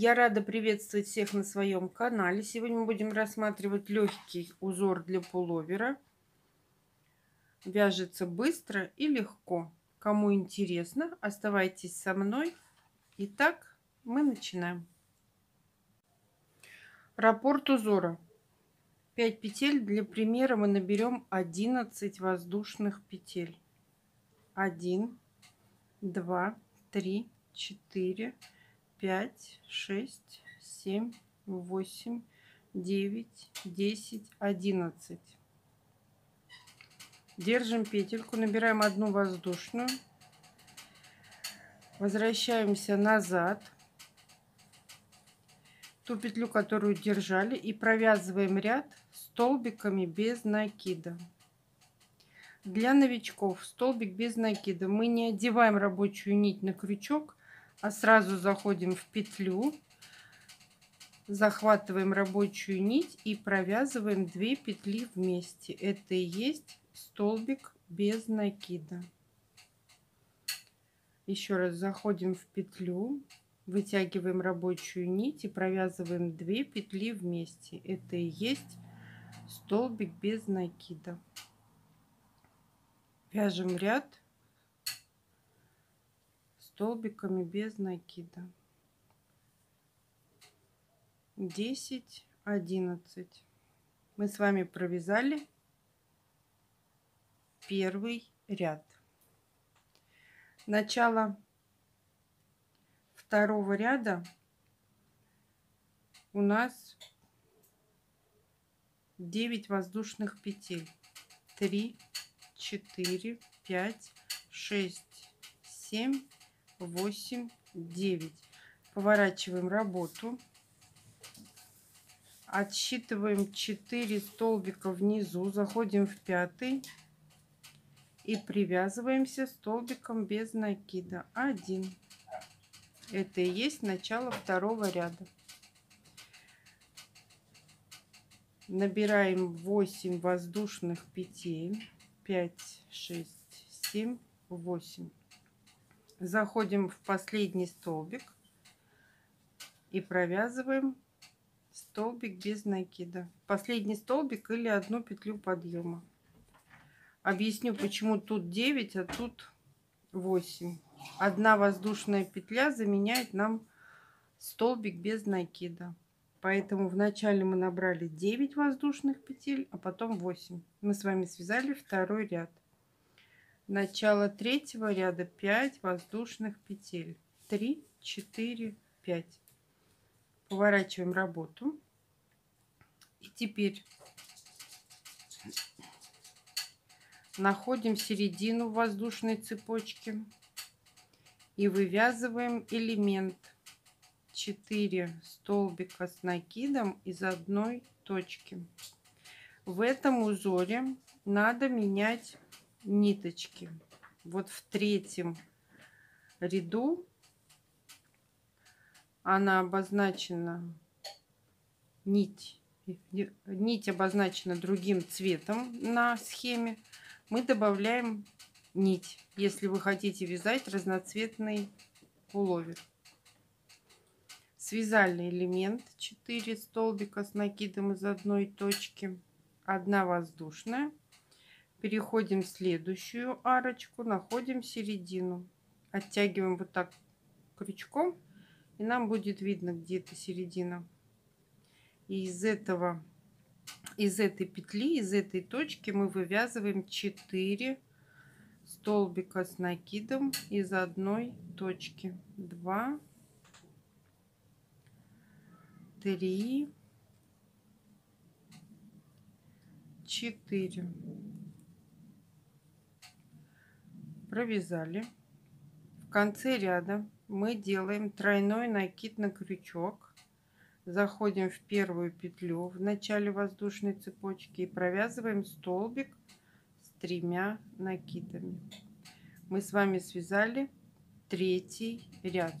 Я рада приветствовать всех на своем канале. Сегодня мы будем рассматривать легкий узор для пуловера. Вяжется быстро и легко. Кому интересно, оставайтесь со мной. Итак, мы начинаем. Раппорт узора. 5 петель. Для примера мы наберем 11 воздушных петель. 1, 2, 3, 4, 5, 6, 7, 8, 9, 10, 11. Держим петельку, набираем одну воздушную, возвращаемся назад, ту петлю, которую держали, и провязываем ряд столбиками без накида. Для новичков столбик без накида. Мы не одеваем рабочую нить на крючок, а сразу заходим в петлю, захватываем рабочую нить и провязываем 2 петли вместе. Это и есть столбик без накида. Еще раз заходим в петлю, вытягиваем рабочую нить и провязываем 2 петли вместе. Это и есть столбик без накида. Вяжем ряд столбиками без накида. 10, 11. Мы с вами провязали первый ряд. Начало второго ряда у нас 9 воздушных петель. 3, 4, 5, 6, 7, 8, 9. Поворачиваем работу. Отсчитываем 4 столбика внизу, заходим в 5 и привязываемся столбиком без накида. 1. Это и есть начало второго ряда. Набираем 8 воздушных петель. 5, 6, 7, 8. Заходим в последний столбик и провязываем столбик без накида. Последний столбик или одну петлю подъема. Объясню, почему тут 9, а тут 8. Одна воздушная петля заменяет нам столбик без накида. Поэтому вначале мы набрали 9 воздушных петель, а потом 8. Мы с вами связали второй ряд. Начало третьего ряда 5 воздушных петель. 3, 4, 5. Поворачиваем работу. И теперь находим середину воздушной цепочки и вывязываем элемент 4 столбика с накидом из одной точки. В этом узоре надо менять ниточки. Вот в третьем ряду она обозначена, нить обозначена другим цветом на схеме. Мы добавляем нить, если вы хотите вязать разноцветный пуловер. Связали элемент 4 столбика с накидом из одной точки, 1 воздушная. Переходим в следующую арочку, находим середину, оттягиваем вот так крючком, и нам будет видно, где эта середина. И из этой петли, из этой точки мы вывязываем 4 столбика с накидом из одной точки. 2, 3, 4. Провязали. В конце ряда мы делаем тройной накид на крючок. Заходим в первую петлю в начале воздушной цепочки и провязываем столбик с 3 накидами. Мы с вами связали третий ряд.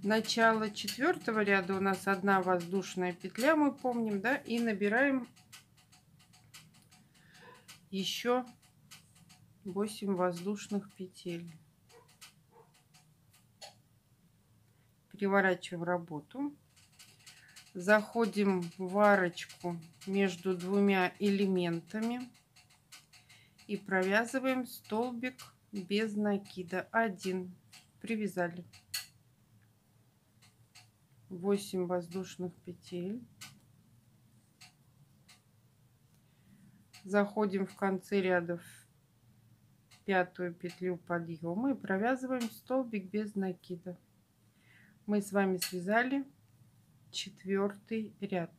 Начало четвертого ряда у нас 1 воздушная петля, мы помним, да, и набираем еще 8 воздушных петель. Переворачиваем работу. Заходим в арочку между двумя элементами и провязываем столбик без накида. 1. Привязали. 8 воздушных петель. Заходим в конце ряда в 5-ю петлю подъема и провязываем столбик без накида. Мы с вами связали 4-й ряд.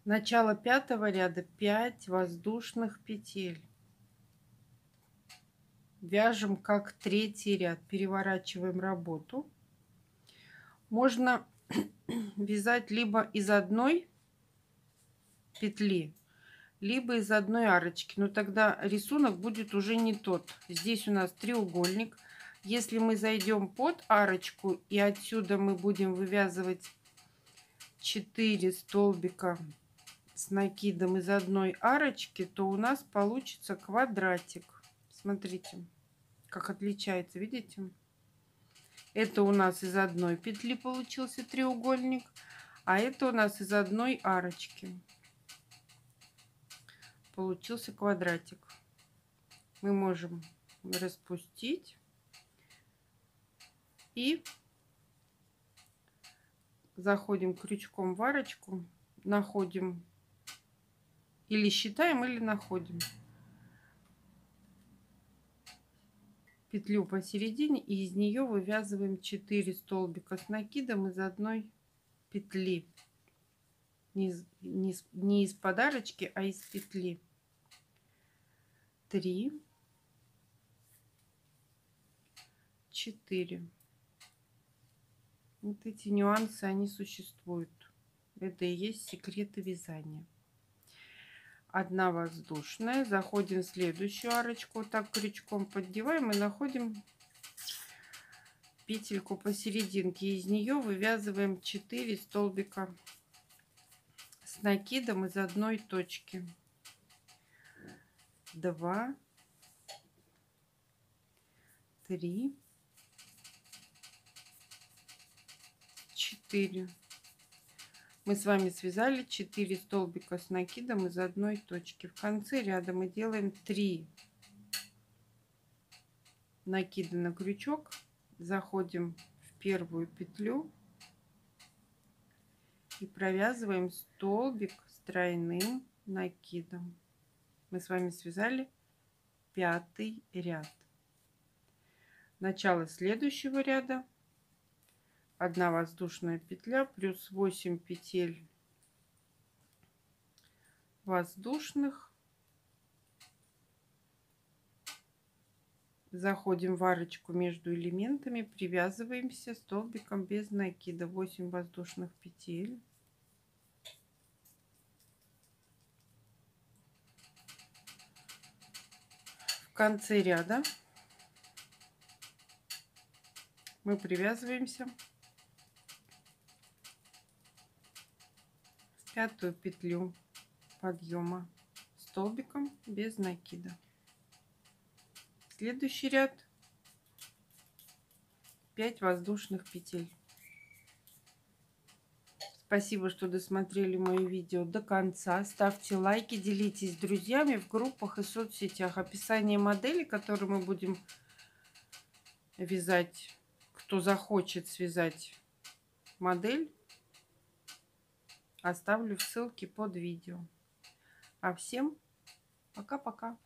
Начало 5-го ряда 5 воздушных петель. Вяжем как 3-й ряд. Переворачиваем работу. Можно вязать либо из одной петли, либо из одной арочки, но тогда рисунок будет уже не тот. Здесь у нас треугольник. Если мы зайдем под арочку и отсюда мы будем вывязывать 4 столбика с накидом из одной арочки, то у нас получится квадратик. Смотрите, как отличается, видите? Это у нас из одной петли получился треугольник, а это у нас из одной арочки получился квадратик. Мы можем распустить и заходим крючком в арочку, находим или считаем, или находим петлю посередине и из нее вывязываем 4 столбика с накидом из одной петли. Не из подарочки, а из петли. 3, 4. Вот эти нюансы, они существуют. Это и есть секреты вязания. 1 воздушная. Заходим в следующую арочку, вот так крючком поддеваем и находим петельку посерединке. Из нее вывязываем 4 столбика с накидом из одной точки. 2, 3, 4. Мы с вами связали 4 столбика с накидом из одной точки. В конце ряда мы делаем 3 накида на крючок, заходим в 1-ю петлю и провязываем столбик с тройным накидом. Мы с вами связали 5-й ряд. Начало следующего ряда: 1 воздушная петля плюс 8 петель воздушных. Заходим в арочку между элементами, привязываемся столбиком без накида. 8 воздушных петель. В конце ряда мы привязываемся в 5-ю петлю подъема столбиком без накида. Следующий ряд 5 воздушных петель. Спасибо, что досмотрели мое видео до конца. Ставьте лайки, делитесь с друзьями в группах и соцсетях. Описание модели, которую мы будем вязать, кто захочет связать модель, оставлю в ссылке под видео. А всем пока-пока.